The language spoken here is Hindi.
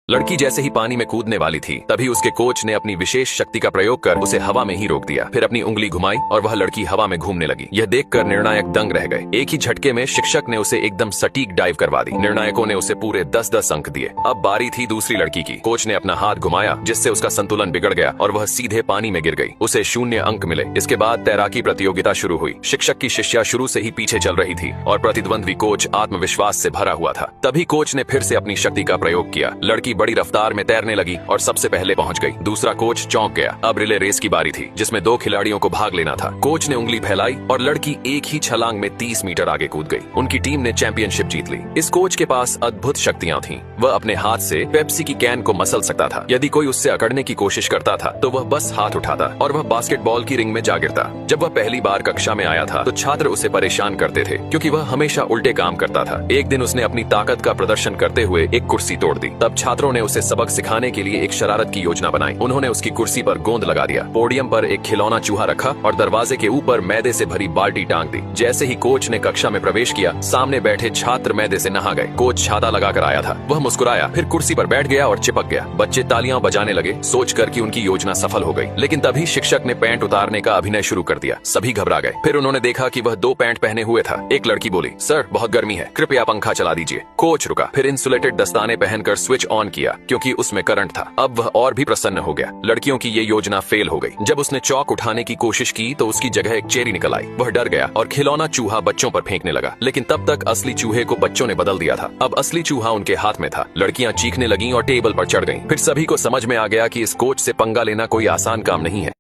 लड़की जैसे ही पानी में कूदने वाली थी तभी उसके कोच ने अपनी विशेष शक्ति का प्रयोग कर उसे हवा में ही रोक दिया। फिर अपनी उंगली घुमाई और वह लड़की हवा में घूमने लगी। यह देखकर निर्णायक दंग रह गए। एक ही झटके में शिक्षक ने उसे एकदम सटीक डाइव करवा दी। निर्णायकों ने उसे पूरे 10-10 अंक दिए। अब बारी थी दूसरी लड़की की। कोच ने अपना हाथ घुमाया जिससे उसका संतुलन बिगड़ गया और वह सीधे पानी में गिर गई। उसे 0 अंक मिले। इसके बाद तैराकी प्रतियोगिता शुरू हुई। शिक्षक की शिष्या शुरू से ही पीछे चल रही थी और प्रतिद्वंद्वी कोच आत्मविश्वास से भरा हुआ था। तभी कोच ने फिर से अपनी शक्ति का प्रयोग किया। लड़की बड़ी रफ्तार में तैरने लगी और सबसे पहले पहुंच गई। दूसरा कोच चौंक गया। अब रिले रेस की बारी थी जिसमें 2 खिलाड़ियों को भाग लेना था। कोच ने उंगली फैलाई और लड़की एक ही छलांग में 30 मीटर आगे कूद गई। उनकी टीम ने चैंपियनशिप जीत ली। इस कोच के पास अद्भुत शक्तियां थीं। वह अपने हाथ से पेप्सी की कैन को मसल सकता था। यदि कोई उससे अकड़ने की कोशिश करता था तो वह बस हाथ उठाता और वह बास्केटबॉल की रिंग में जा गिरता। जब वह पहली बार कक्षा में आया था तो छात्र उसे परेशान करते थे क्योंकि वह हमेशा उल्टे काम करता था। एक दिन उसने अपनी ताकत का प्रदर्शन करते हुए एक कुर्सी तोड़ दी। तब छात्रों ने उसे सबक सिखाने के लिए एक शरारत की योजना बनाई। उन्होंने उसकी कुर्सी पर गोंद लगा दिया, पोडियम पर एक खिलौना चूहा रखा और दरवाजे के ऊपर मैदे से भरी बाल्टी टांग दी। जैसे ही कोच ने कक्षा में प्रवेश किया, सामने बैठे छात्र मैदे से नहा गए। कोच छाता लगाकर आया था। वह मुस्कुराया, फिर कुर्सी पर बैठ गया और चिपक गया। बच्चे तालियां बजाने लगे, सोचकर कि उनकी योजना सफल हो गई। लेकिन तभी शिक्षक ने पैंट उतारने का अभिनय शुरू कर दिया। सभी घबरा गए। फिर उन्होंने देखा कि वह 2 पैंट पहने हुए था। एक लड़की बोली, सर बहुत गर्मी है, कृपया पंखा चला दीजिए। कोच रुका, फिर इंसुलेटेड दस्ताने पहनकर स्विच ऑन किया क्योंकि उसमें करंट था। अब वह और भी प्रसन्न हो गया। लड़कियों की ये योजना फेल हो गई। जब उसने चौक उठाने की कोशिश की तो उसकी जगह एक चेरी निकल आई। वह डर गया और खिलौना चूहा बच्चों पर फेंकने लगा। लेकिन तब तक असली चूहे को बच्चों ने बदल दिया था। अब असली चूहा उनके हाथ में था। लड़कियां चीखने लगीं और टेबल पर चढ़ गईं। फिर सभी को समझ में आ गया कि इस कोच से पंगा लेना कोई आसान काम नहीं है।